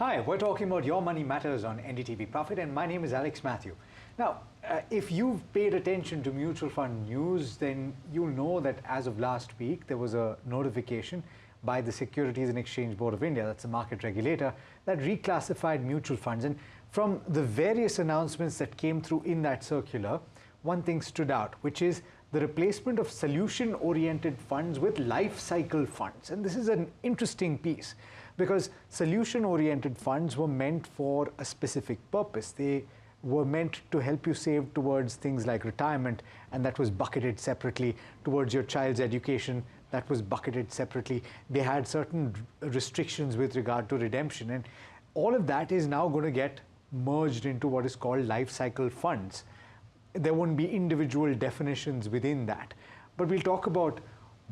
Hi, we're talking about Your Money Matters on NDTV Profit, and my name is Alex Matthew. Now, if you've paid attention to mutual fund news, then you'll know that as of last week, there was a notification by the Securities and Exchange Board of India, that's the market regulator, that reclassified mutual funds. And from the various announcements that came through in that circular, one thing stood out, which is the replacement of solution-oriented funds with life cycle funds. And this is an interesting piece because solution-oriented funds were meant for a specific purpose. They were meant to help you save towards things like retirement, and that was bucketed separately. Towards your child's education, that was bucketed separately. They had certain restrictions with regard to redemption, and all of that is now going to get merged into what is called life cycle funds. There won't be individual definitions within that. But we'll talk about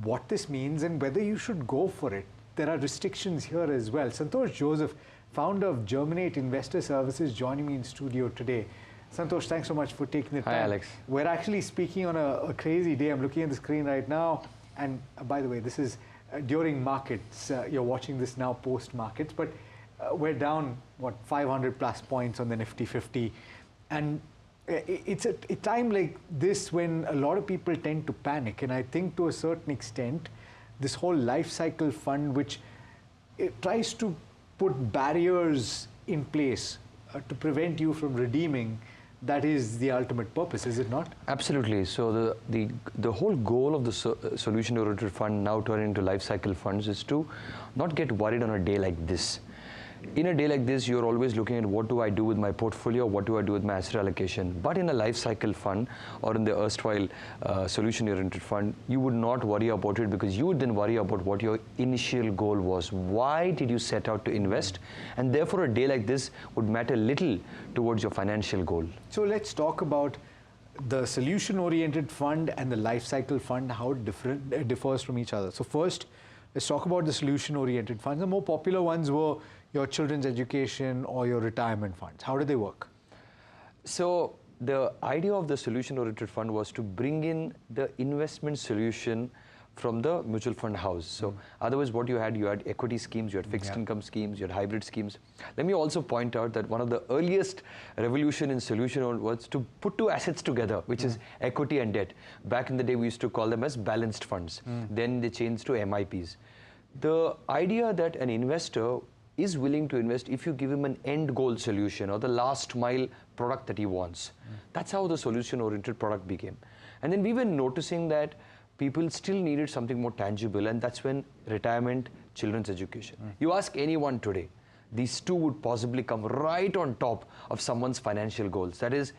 what this means and whether you should go for it. There are restrictions here as well. Santosh Joseph, founder of Germinate Investor Services, joining me in studio today. Santosh, thanks so much for taking the time. Hi, Alex. We're actually speaking on a crazy day. I'm looking at the screen right now. And by the way, this is during markets. You're watching this now post-markets. But we're down, what, 500 plus points on the Nifty 50. And it's a time like this when a lot of people tend to panic. And I think to a certain extent, this whole life cycle fund, which it tries to put barriers in place to prevent you from redeeming, that is the ultimate purpose, is it not? Absolutely. So the whole goal of the solution-oriented fund now turning into life cycle funds is to not get worried on a day like this. In a day like this, you're always looking at what do I do with my portfolio, what do I do with my asset allocation. But in a life cycle fund or in the erstwhile solution-oriented fund, you would not worry about it because you would then worry about what your initial goal was. Why did you set out to invest? And therefore, a day like this would matter little towards your financial goal. So let's talk about the solution-oriented fund and the life cycle fund, how it differs from each other. So first, let's talk about the solution-oriented funds. The more popular ones were your children's education or your retirement funds. How do they work? So the idea of the solution-oriented fund was to bring in the investment solution from the mutual fund house. So otherwise what you had equity schemes, you had fixed income schemes, you had hybrid schemes. Let me also point out that one of the earliest revolution in solution was to put two assets together, which is equity and debt. Back in the day, we used to call them as balanced funds. Then they changed to MIPs. The idea that an investor is willing to invest if you give him an end goal solution or the last mile product that he wants. That's how the solution-oriented product became. And then we were noticing that people still needed something more tangible, and that's when retirement, children's education. You ask anyone today, these two would possibly come right on top of someone's financial goals. That is,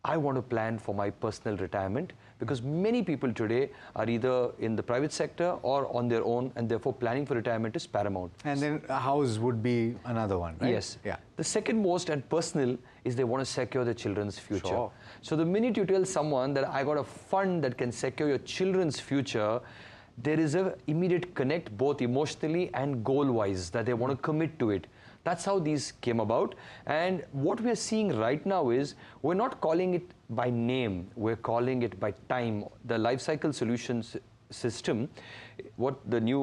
I want to plan for my personal retirement, because many people today are either in the private sector or on their own, and therefore planning for retirement is paramount. And then a house would be another one, right? Yes. Yeah. The second most and personal is they want to secure their children's future. Sure. So the minute you tell someone that I got a fund that can secure your children's future, there is an immediate connect both emotionally and goal-wise that they want to commit to it. That's how these came about. And what we're seeing right now is we're not calling it by name, we're calling it by time. The life cycle solutions system, what the new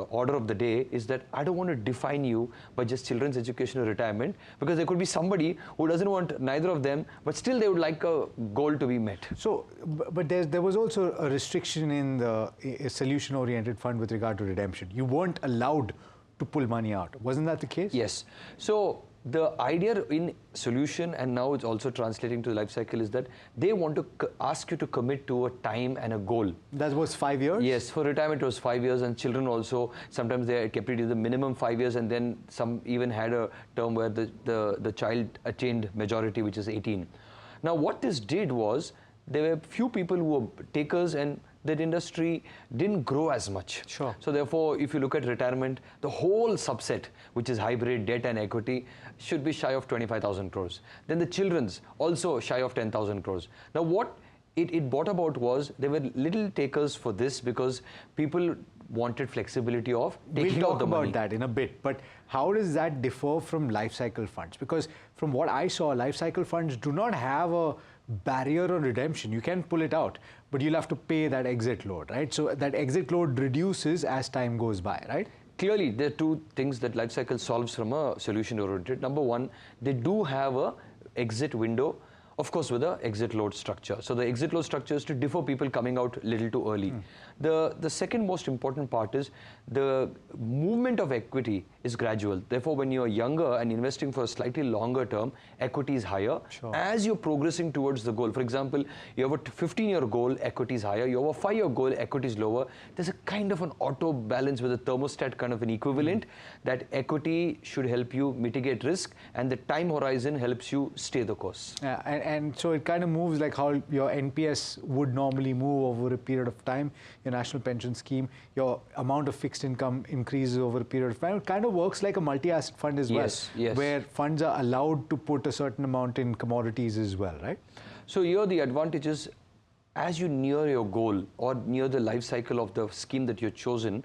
order of the day is that I don't want to define you by just children's education or retirement, because there could be somebody who doesn't want neither of them, but still they would like a goal to be met. So, but there was also a restriction in the solution-oriented fund with regard to redemption. You weren't allowed to pull money out. Wasn't that the case? Yes. So the idea in solution, and now it's also translating to the life cycle, is that they want to ask you to commit to a time and a goal. That was 5 years? Yes, for retirement it was 5 years, and children also, sometimes they kept it to the minimum 5 years, and then some even had a term where the child attained majority, which is 18. Now what this did was, there were few people who were takers, and that industry didn't grow as much. Sure. So therefore, if you look at retirement, the whole subset, which is hybrid, debt and equity, should be shy of 25,000 crores. Then the children's also shy of 10,000 crores. Now what it brought about was, there were little takers for this because people wanted flexibility of taking out the money. We'll talk about that in a bit, but how does that differ from life cycle funds? Because from what I saw, life cycle funds do not have a barrier on redemption. You can pull it out, but you'll have to pay that exit load, right? So that exit load reduces as time goes by, right? clearly, there are two things that life cycle solves from a solution oriented. Number one, they do have a exit window, of course, with a exit load structure. So the exit load structure is to defer people coming out a little too early. The second most important part is the movement of equity is gradual. Therefore, when you're younger and investing for a slightly longer term, equity is higher. Sure. As you're progressing towards the goal, for example, you have a 15-year goal, equity is higher. You have a 5-year goal, equity is lower. There's a kind of an auto balance with a thermostat kind of an equivalent that equity should help you mitigate risk, and the time horizon helps you stay the course. Yeah, and so it kind of moves like how your NPS would normally move over a period of time, your national pension scheme, your amount of fixed income increases over a period of time. It kind of works like a multi-asset fund as well, yes. where funds are allowed to put a certain amount in commodities as well, right? So here the advantage is, as you near your goal or near the life cycle of the scheme that you've chosen,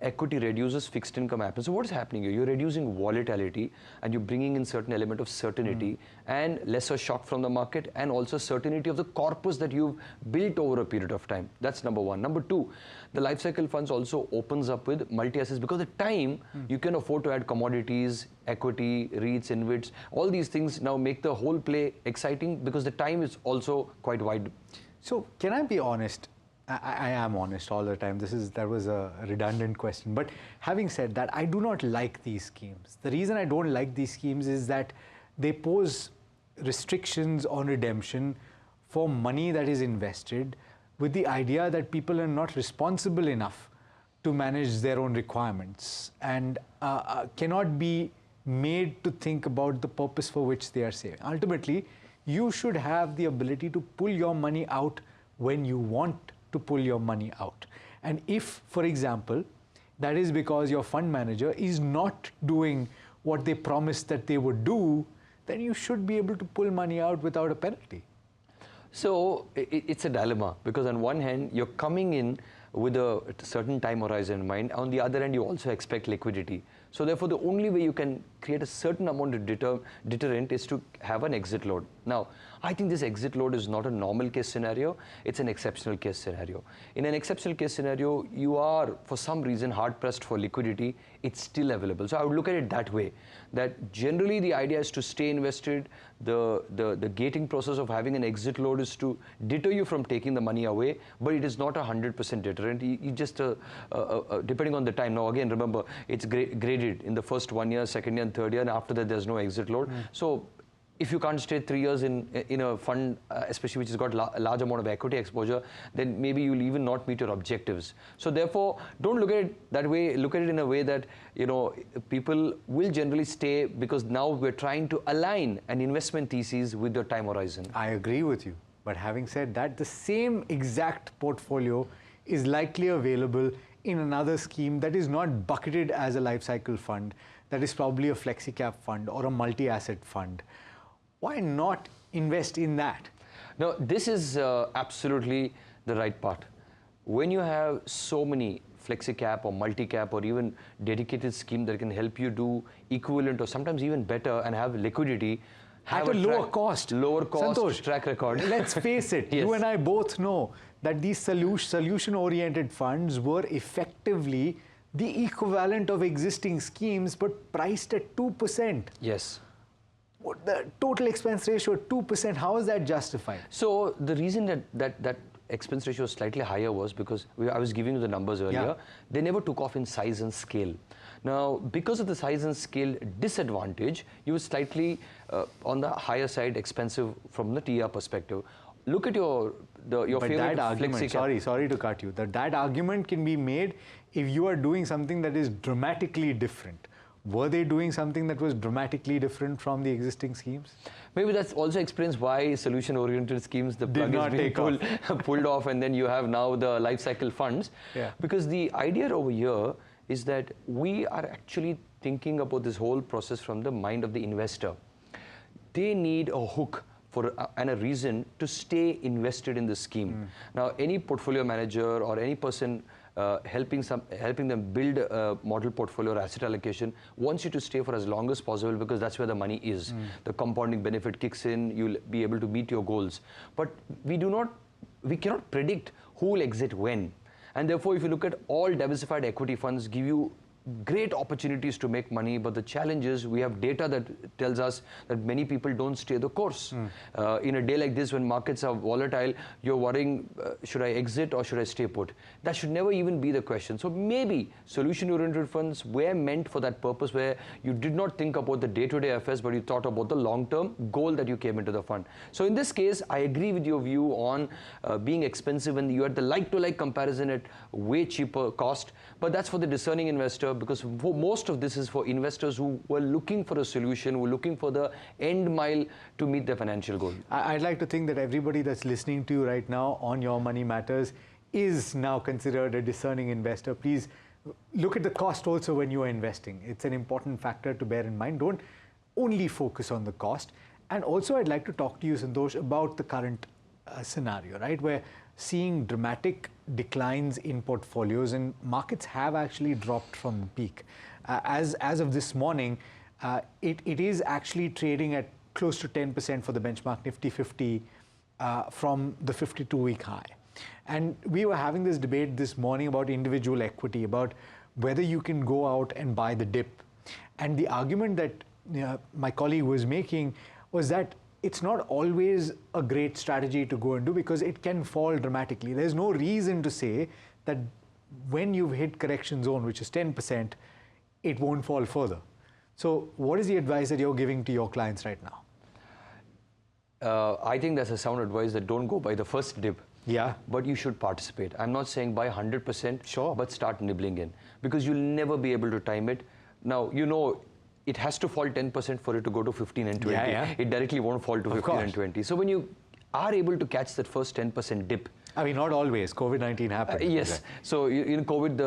equity reduces, fixed income happens. So what is happening here? You're reducing volatility and you're bringing in certain element of certainty and lesser shock from the market, and also certainty of the corpus that you've built over a period of time. That's number one. Number two, the life cycle funds also opens up with multi-assets, because the time you can afford to add commodities, equity, REITs, InvITs, all these things now make the whole play exciting because the time is also quite wide. So can I be honest? I am honest all the time. That was a redundant question. But having said that, I do not like these schemes. The reason I don't like these schemes is that they pose restrictions on redemption for money that is invested, with the idea that people are not responsible enough to manage their own requirements and cannot be made to think about the purpose for which they are saving. Ultimately, you should have the ability to pull your money out when you want to pull your money out. And if, for example, that is because your fund manager is not doing what they promised that they would do, then you should be able to pull money out without a penalty. So it's a dilemma, because on one hand, you're coming in with a certain time horizon in mind. On the other hand, you also expect liquidity. So therefore, the only way you can create a certain amount of deterrent is to have an exit load. Now, I think this exit load is not a normal case scenario, it's an exceptional case scenario. In an exceptional case scenario, you are, for some reason, hard-pressed for liquidity, it's still available. So I would look at it that way, that generally the idea is to stay invested. The gating process of having an exit load is to deter you from taking the money away, but it is not a 100% deterrent. You just, depending on the time. Now again, remember, it's graded in the first 1 year, second year and third year, and after that there's no exit load. So if you can't stay 3 years in a fund, especially which has got a large amount of equity exposure, then maybe you'll even not meet your objectives. So therefore, don't look at it that way. Look at it in a way that, you know, people will generally stay, because now we're trying to align an investment thesis with your time horizon. I agree with you. But having said that, the same exact portfolio is likely available in another scheme that is not bucketed as a life cycle fund, that is probably a flexi-cap fund or a multi-asset fund. Why not invest in that? Now, this is absolutely the right part. When you have so many flexi-cap or multi-cap or even dedicated scheme that can help you do equivalent or sometimes even better and have liquidity, at a lower cost. Lower cost, Santosh, track record. Let's face it, Yes. You and I both know that these solution-oriented funds were effectively the equivalent of existing schemes, but priced at 2%. Yes. The total expense ratio at 2%, how is that justified? So the reason that expense ratio was slightly higher was because I was giving you the numbers earlier. Yeah. They never took off in size and scale. Now, because of the size and scale disadvantage, you were slightly on the higher side expensive from the TR perspective. Look at your favorite that argument, sorry to cut you, that argument can be made if you are doing something that is dramatically different. Were they doing something that was dramatically different from the existing schemes? Maybe that also explains why solution-oriented schemes, the plug is being pulled off, and then you have now the life cycle funds. Yeah. Because the idea over here is that we are actually thinking about this whole process from the mind of the investor. They need a hook and a reason to stay invested in the scheme. Now, any portfolio manager or any person helping them build a model portfolio or asset allocation wants you to stay for as long as possible, because that's where the money is. The compounding benefit kicks in, you'll be able to meet your goals. But we cannot predict who will exit when. And therefore, if you look at all diversified equity funds, give you great opportunities to make money, but the challenge is we have data that tells us that many people don't stay the course. In a day like this, when markets are volatile, you're worrying, should I exit or should I stay put? That should never even be the question. So maybe solution-oriented funds were meant for that purpose, where you did not think about the day-to-day affairs, but you thought about the long-term goal that you came into the fund. So in this case, I agree with your view on being expensive, and you had the like-to-like comparison at way cheaper cost. But that's for the discerning investor, because for most of this is for investors who were looking for a solution, who were looking for the end mile to meet their financial goal. I'd like to think that everybody that's listening to you right now on Your Money Matters is now considered a discerning investor. Please look at the cost also when you are investing. It's an important factor to bear in mind. Don't only focus on the cost. And also, I'd like to talk to you, Santosh, about the current scenario, right? Where seeing dramatic declines in portfolios, and markets have actually dropped from the peak. As of this morning, it is actually trading at close to 10% for the benchmark Nifty 50 from the 52-week high. And we were having this debate this morning about individual equity, about whether you can go out and buy the dip. And the argument that my colleague was making was that it's not always a great strategy to go and do, because it can fall dramatically. There's no reason to say that when you've hit correction zone, which is 10%, it won't fall further. So what is the advice that you're giving to your clients right now? I think that's a sound advice, that don't go by the first dip. Yeah. But you should participate. I'm not saying buy 100%, sure, but start nibbling in, because you'll never be able to time it. Now, you know, it has to fall 10% for it to go to 15 and 20. Yeah. It directly won't fall to 15 and 20. So when you are able to catch that first 10% dip. I mean, not always. COVID-19 happened. Yes. So in COVID,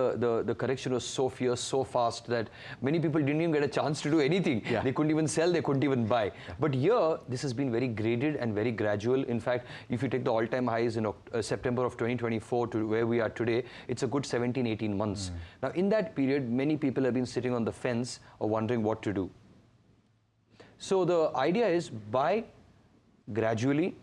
the correction was so fierce, so fast, that many people didn't even get a chance to do anything. Yeah. They couldn't even sell, they couldn't even buy. Yeah. But here, this has been very graded and very gradual. In fact, if you take the all-time highs in September of 2024 to where we are today, it's a good 17, 18 months. Now, in that period, many people have been sitting on the fence or wondering what to do. So the idea is buy gradually.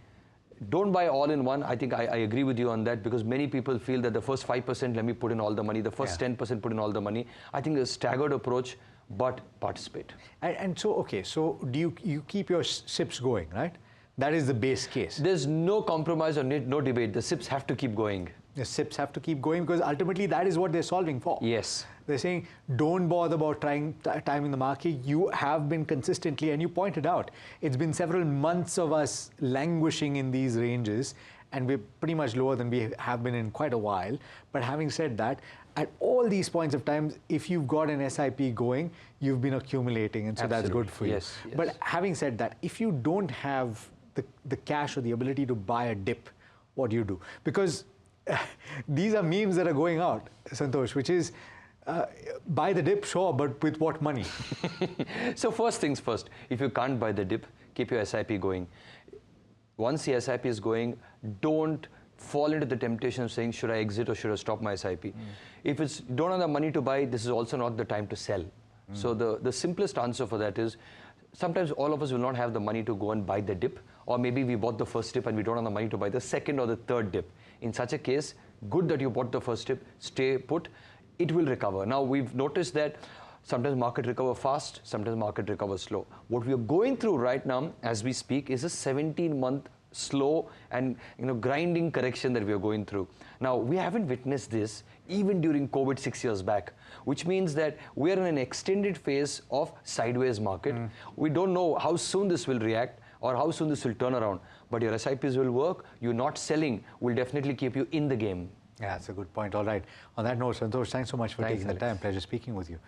Don't buy all in one. I think I agree with you on that, because many people feel that the first 5%, let me put in all the money, the first 10% put in all the money. I think there's a staggered approach, but participate. And so, okay, so do you keep your SIPs going, right? That is the base case. There's no compromise or no debate. The SIPs have to keep going. The SIPs have to keep going, because ultimately that is what they're solving for. Yes. They're saying, don't bother about timing the market. You have been consistently, and you pointed out, it's been several months of us languishing in these ranges, and we're pretty much lower than we have been in quite a while. But having said that, at all these points of time, if you've got an SIP going, you've been accumulating, and so Absolutely. That's good for you. Yes. But having said that, if you don't have the cash or the ability to buy a dip, what do you do? Because these are memes that are going out, Santosh, which is buy the dip, sure, but with what money? So first things first, if you can't buy the dip, keep your SIP going. Once the SIP is going, don't fall into the temptation of saying, should I exit or should I stop my SIP? If you don't have the money to buy, this is also not the time to sell. So the simplest answer for that is, sometimes all of us will not have the money to go and buy the dip, or maybe we bought the first dip and we don't have the money to buy the second or the third dip. In such a case, good that you bought the first dip, stay put, it will recover. Now, we've noticed that sometimes market recover fast, sometimes market recover slow. What we are going through right now, as we speak, is a 17-month slow and grinding correction that we are going through. Now, we haven't witnessed this even during COVID 6 years back, which means that we are in an extended phase of sideways market. We don't know how soon this will react or how soon this will turn around, but your SIPs will work. You not selling will definitely keep you in the game. Yeah, that's a good point. All right. On that note, Santosh, thanks so much for taking the time. Pleasure speaking with you.